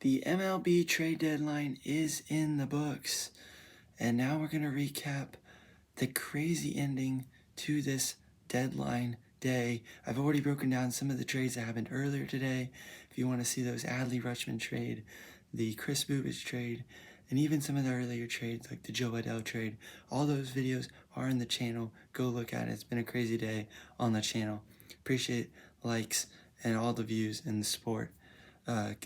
The MLB Trade Deadline is in the books, and now we're going to recap the crazy ending to this deadline day. I've already broken down some of the trades that happened earlier today. If you want to see those, Adley Rutschman trade, the Chris Bubich trade, and even some of the earlier trades like the Joe Adell trade, all those videos are in the channel. Go look at it. It's been a crazy day on the channel. Appreciate likes and all the views and the support.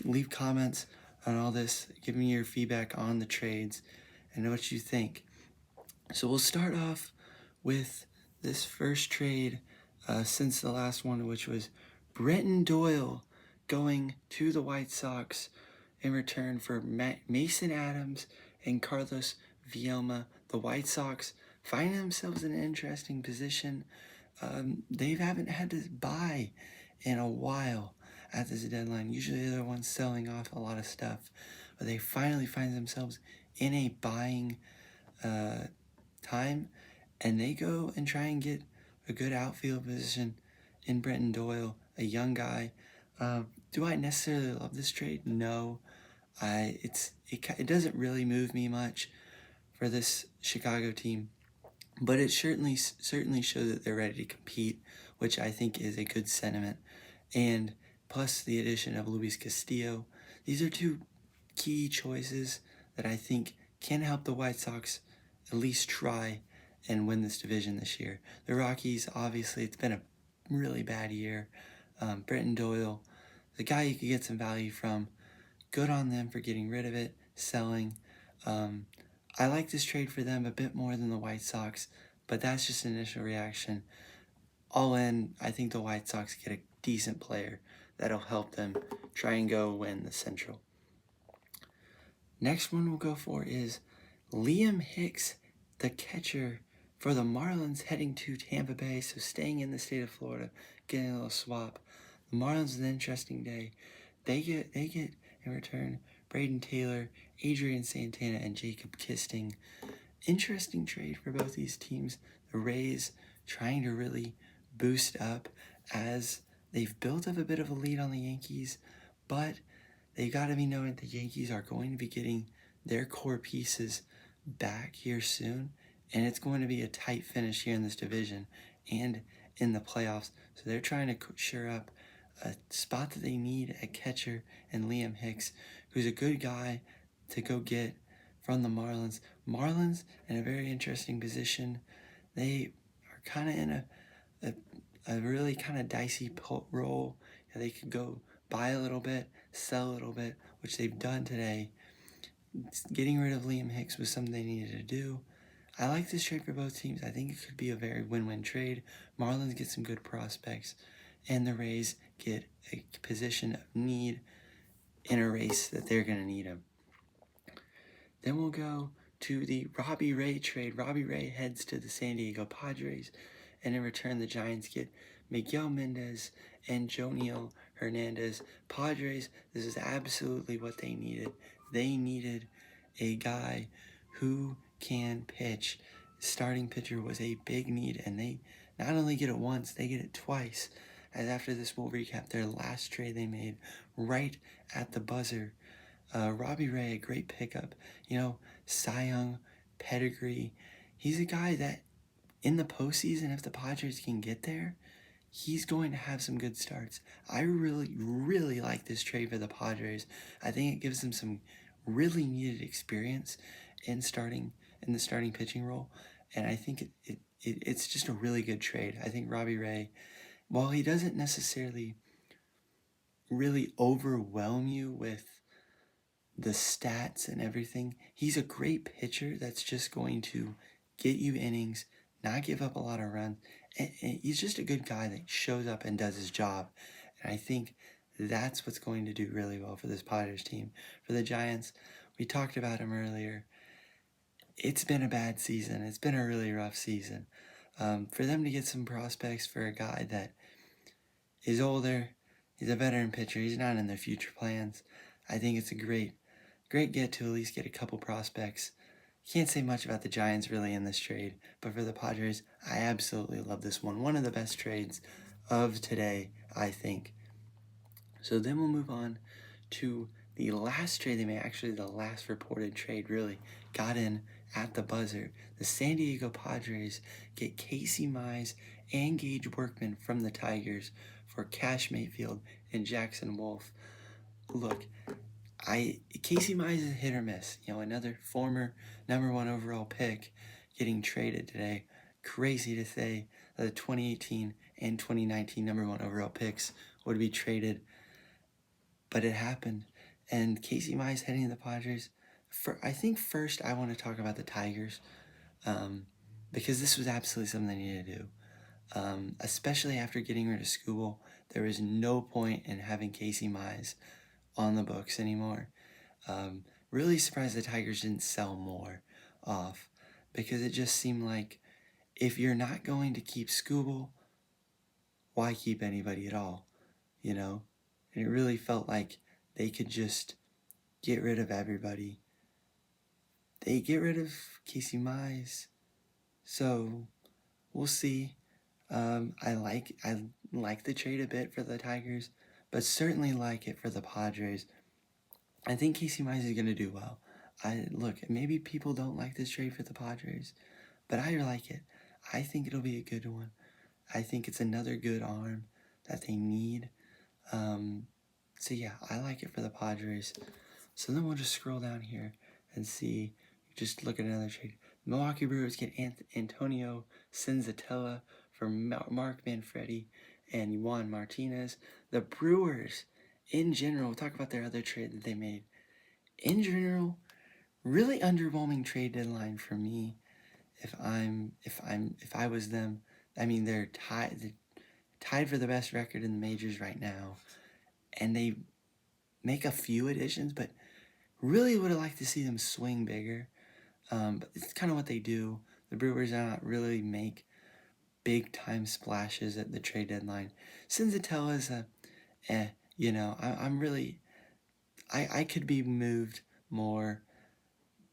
Leave comments on all this. Give me your feedback on the trades and what you think. So we'll start off with this first trade since the last one, which was Brenton Doyle going to the White Sox in return for Mason Adams and Carlos Vielma. The White Sox find themselves in an interesting position. They haven't had to buy in a while at this deadline. Usually they're the ones selling off a lot of stuff, but they finally find themselves in a buying time, and they go and try and get a good outfield position in Brenton Doyle, a young guy. Do I necessarily love this trade? No. It doesn't really move me much for this Chicago team, but it certainly shows that they're ready to compete, which I think is a good sentiment. And plus the addition of Luis Castillo. These are two key choices that I think can help the White Sox at least try and win this division this year. The Rockies, obviously, it's been a really bad year. Brenton Doyle, the guy you could get some value from. Good on them for getting rid of it, selling. I like this trade for them a bit more than the White Sox, but that's just initial reaction. All in, I think the White Sox get a decent player that'll help them try and go win the Central. Next one we'll go for is Liam Hicks, the catcher for the Marlins, heading to Tampa Bay, so staying in the state of Florida, getting a little swap. The Marlins, an interesting day. They get in return Braden Taylor, Adrian Santana, and Jacob Kisting. Interesting trade for both these teams. The Rays trying to really boost up as they've built up a bit of a lead on the Yankees, but they got to be knowing the Yankees are going to be getting their core pieces back here soon, and it's going to be a tight finish here in this division and in the playoffs. So they're trying to shore up a spot that they need at catcher and Liam Hicks, who's a good guy to go get from the Marlins. Marlins in a very interesting position. They are kind of in a really kind of dicey role. They could go buy a little bit, sell a little bit, which they've done today. Getting rid of Liam Hicks was something they needed to do. I like this trade for both teams. I think it could be a very win-win trade. Marlins get some good prospects, and the Rays get a position of need in a race that they're going to need him. Then we'll go to the Robbie Ray trade. Robbie Ray heads to the San Diego Padres, and in return the Giants get Miguel Mendez and Joniel Hernandez. Padres, this is absolutely what they needed. They needed a guy who can pitch. Starting pitcher was a big need, and they not only get it once, they get it twice. As after this, we'll recap their last trade they made right at the buzzer. Robbie Ray, a great pickup. Cy Young, pedigree. He's a guy that in the postseason, if the Padres can get there, he's going to have some good starts. I really, really like this trade for the Padres. I think it gives them some really needed experience in the starting pitching role, and I think it's just a really good trade. I think Robbie Ray, while he doesn't necessarily really overwhelm you with the stats and everything, he's a great pitcher that's just going to get you innings, not give up a lot of runs, and he's just a good guy that shows up and does his job. And I think that's what's going to do really well for this Padres team. For the Giants, we talked about him earlier. It's been a bad season. It's been a really rough season. For them to get some prospects for a guy that is older, he's a veteran pitcher, he's not in their future plans, I think it's a great get to at least get a couple prospects. Can't say much about the Giants really in this trade, but for the Padres, I absolutely love this one. One of the best trades of today, I think. So then we'll move on to the last trade they made, actually the last reported trade really, got in at the buzzer. The San Diego Padres get Casey Mize and Gage Workman from the Tigers for Cash Mayfield and Jackson Wolf. Look, Casey Mize is hit or miss. Another former #1 overall pick getting traded today. Crazy to say that the 2018 and 2019 #1 overall picks would be traded, but it happened. And Casey Mize heading to the Padres. I think first I want to talk about the Tigers, because this was absolutely something they needed to do. Especially after getting rid of Skubal, there was no point in having Casey Mize on the books anymore. Really surprised the Tigers didn't sell more off, because it just seemed like if you're not going to keep Skubal, why keep anybody at all? And it really felt like they could just get rid of everybody. They get rid of Casey Mize, so we'll see. I like the trade a bit for the Tigers, but certainly like it for the Padres. I think Casey Mize is going to do well. Look, maybe people don't like this trade for the Padres, but I like it. I think it'll be a good one. I think it's another good arm that they need. So yeah, I like it for the Padres. So then we'll just scroll down here and see, just look at another trade. Milwaukee Brewers get Antonio Senzatella for Mark Manfredi and Juan Martinez. The Brewers, in general, we'll talk about their other trade that they made. In general, really underwhelming trade deadline for me. If I was them, I mean, they're tied for the best record in the majors right now, and they make a few additions, but really would have liked to see them swing bigger. But it's kind of what they do. The Brewers do not really make big time splashes at the trade deadline. Senzatella is I could be moved more,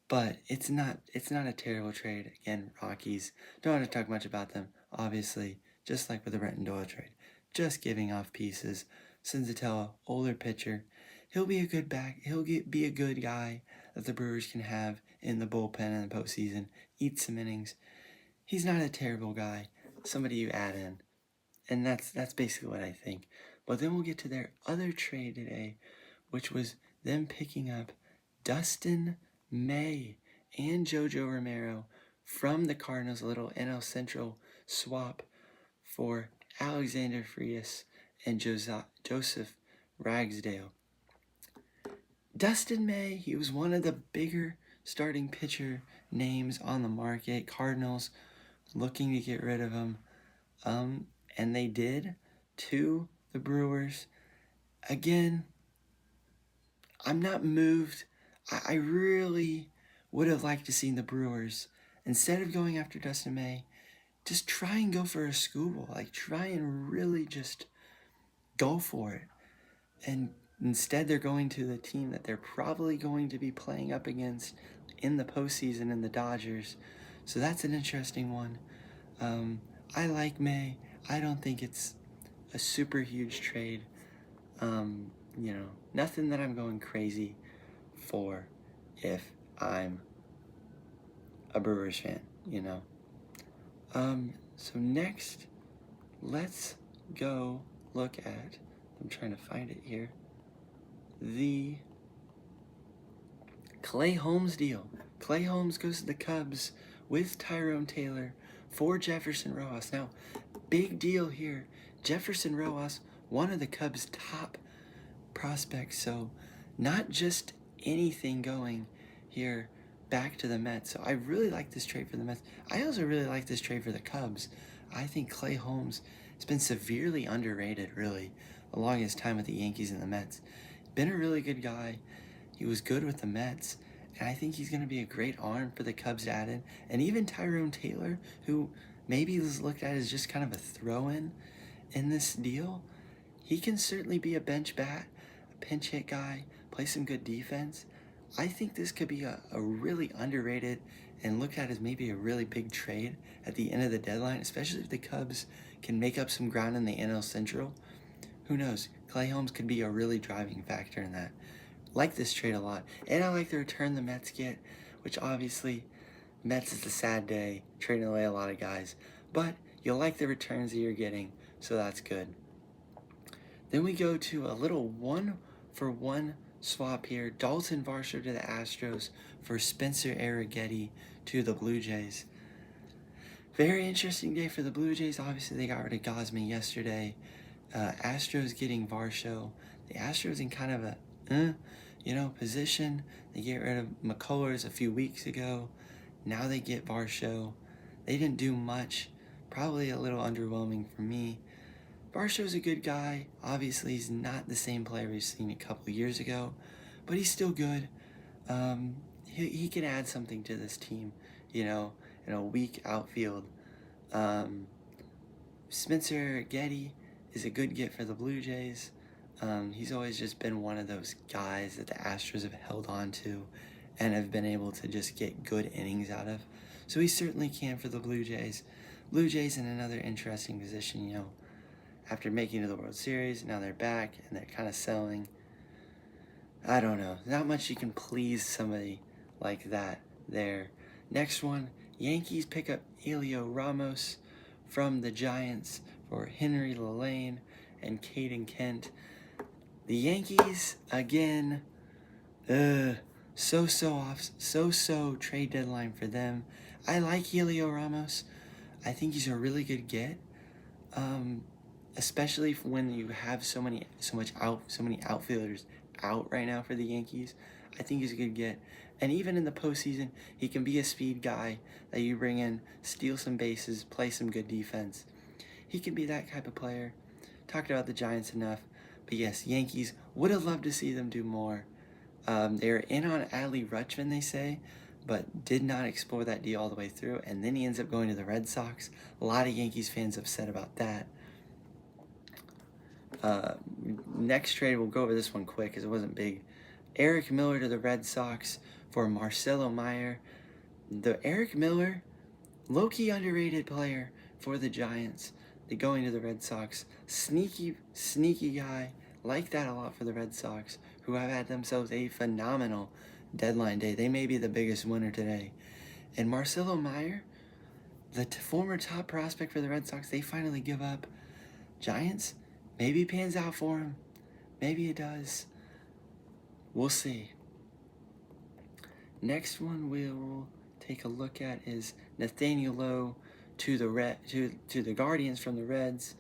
but it's not a terrible trade. Again, Rockies, don't want to talk much about them, obviously, just like with the Brenton Doyle trade. Just giving off pieces. Senzatella, older pitcher. He'll be a good back. Be a good guy that the Brewers can have in the bullpen in the postseason. Eat some innings. He's not a terrible guy. Somebody you add in. And that's basically what I think. But then we'll get to their other trade today, which was them picking up Dustin May and JoJo Romero from the Cardinals, a little NL Central swap for Alexander Frias and Joseph Ragsdale. Dustin May, he was one of the bigger starting pitcher names on the market. Cardinals looking to get rid of him. And they did to the Brewers. Again, I'm not moved. I really would have liked to see the Brewers, instead of going after Dustin May, just try and go for a Skubal. Like, try and really just go for it. And instead, they're going to the team that they're probably going to be playing up against in the postseason in the Dodgers. So that's an interesting one. I like May. I don't think it's a super huge trade. Nothing that I'm going crazy for if I'm a Brewers fan, So next, let's go look at, I'm trying to find it here, the Clay Holmes deal. Clay Holmes goes to the Cubs with Tyrone Taylor for Jefferson Rojas. Now, big deal here. Jefferson Rojas, one of the Cubs' top prospects, so not just anything going here back to the Mets. So I really like this trade for the Mets. I also really like this trade for the Cubs. I think Clay Holmes has been severely underrated, really, along his time with the Yankees and the Mets. Been a really good guy. He was good with the Mets, and I think he's going to be a great arm for the Cubs to add in. And even Tyrone Taylor, who maybe was looked at as just kind of a throw-in in this deal, he can certainly be a bench bat, a pinch hit guy, play some good defense. I think this could be a really underrated and looked at as maybe a really big trade at the end of the deadline, especially if the Cubs can make up some ground in the NL Central. Who knows? Clay Holmes could be a really driving factor in that. like this trade a lot. And I like the return the Mets get, which obviously Mets is a sad day, trading away a lot of guys. But you like the returns that you're getting, so that's good. Then we go to a little 1-for-1 swap here. Dalton Varsho to the Astros for Spencer Arrighetti to the Blue Jays. Very interesting day for the Blue Jays. Obviously, they got rid of Gosman yesterday. Astros getting Varsho. The Astros in kind of a, position. They get rid of McCullers a few weeks ago. Now they get Varsho. They didn't do much. Probably a little underwhelming for me. Varsho's a good guy. Obviously, he's not the same player we've seen a couple years ago, but he's still good. He can add something to this team, in a weak outfield. Spencer Arrighetti is a good get for the Blue Jays. He's always just been one of those guys that the Astros have held on to and have been able to just get good innings out of. So he certainly can for the Blue Jays. Blue Jays in another interesting position, after making it to the World Series, now they're back and they're kind of selling. I don't know. Not much you can please somebody like that there. Next one, Yankees pick up Elio Ramos from the Giants for Henry Lane and Caden Kent. The Yankees, again, so trade deadline for them. I like Helio Ramos. I think he's a really good get, especially when you have so many outfielders out right now for the Yankees. I think he's a good get. And even in the postseason, he can be a speed guy that you bring in, steal some bases, play some good defense. He can be that type of player. Talked about the Giants enough. But yes, Yankees, would have loved to see them do more. They're in on Adley Rutschman, they say, but did not explore that deal all the way through. And then he ends up going to the Red Sox. A lot of Yankees fans upset about that. Next trade, we'll go over this one quick because it wasn't big. Eric Miller to the Red Sox for Marcelo Meyer. The Eric Miller, low-key underrated player for the Giants. They're going to the Red Sox. Sneaky guy. Like that a lot for the Red Sox, who have had themselves a phenomenal deadline day. They may be the biggest winner today. And Marcelo Meyer, the former top prospect for the Red Sox, they finally give up. Giants, maybe it pans out for him. Maybe it does. We'll see. Next one we'll take a look at is Nathaniel Lowe to the Guardians from the Reds.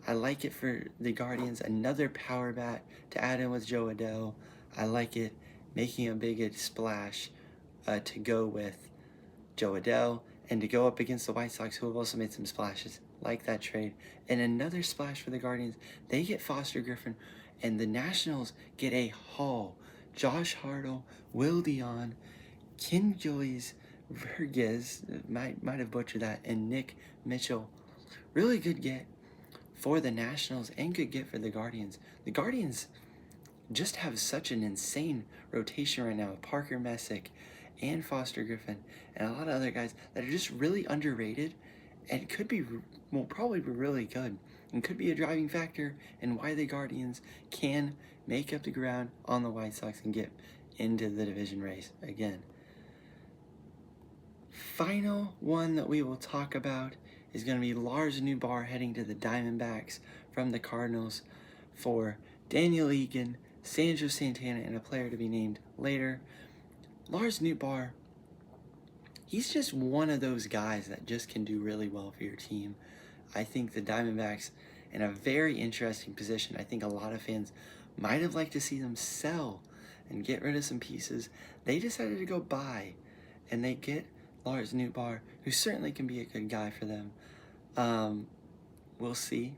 I like it for the Guardians. Another power bat to add in with Joe Adell. I like it, making a big splash to go with Joe Adell and to go up against the White Sox, who have also made some splashes. Like that trade. And another splash for the Guardians. They get Foster Griffin, and the Nationals get a haul. Josh Hartle, Will Dion, Ken Joyce, Vergez, might have butchered that, and Nick Mitchell. Really good get for the Nationals and good get for the Guardians. The Guardians just have such an insane rotation right now with Parker Messick and Foster Griffin and a lot of other guys that are just really underrated and will probably be really good and could be a driving factor in why the Guardians can make up the ground on the White Sox and get into the division race again. Final one that we will talk about is going to be Lars Nootbaar heading to the Diamondbacks from the Cardinals for Daniel Egan, Sandro Santana, and a player to be named later. Lars Nootbaar, he's just one of those guys that just can do really well for your team. I think the Diamondbacks in a very interesting position. I think a lot of fans might have liked to see them sell and get rid of some pieces. They decided to go buy, and they get Lars Nootbaar, who certainly can be a good guy for them. We'll see.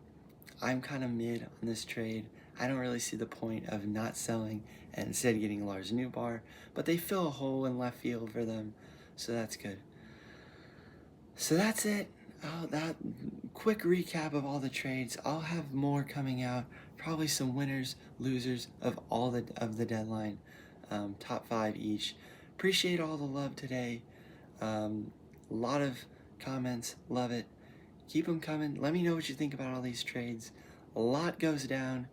I'm kind of mid on this trade. I don't really see the point of not selling and instead getting Lars Nootbaar, but they fill a hole in left field for them, so that's good. So that's it. That quick recap of all the trades. I'll have more coming out. Probably some winners, losers of all of the deadline. Top 5 each. Appreciate all the love today. A lot of comments. Love it. Keep them coming. Let me know what you think about all these trades. A lot goes down.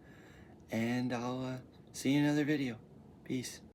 And I'll see you in another video. Peace.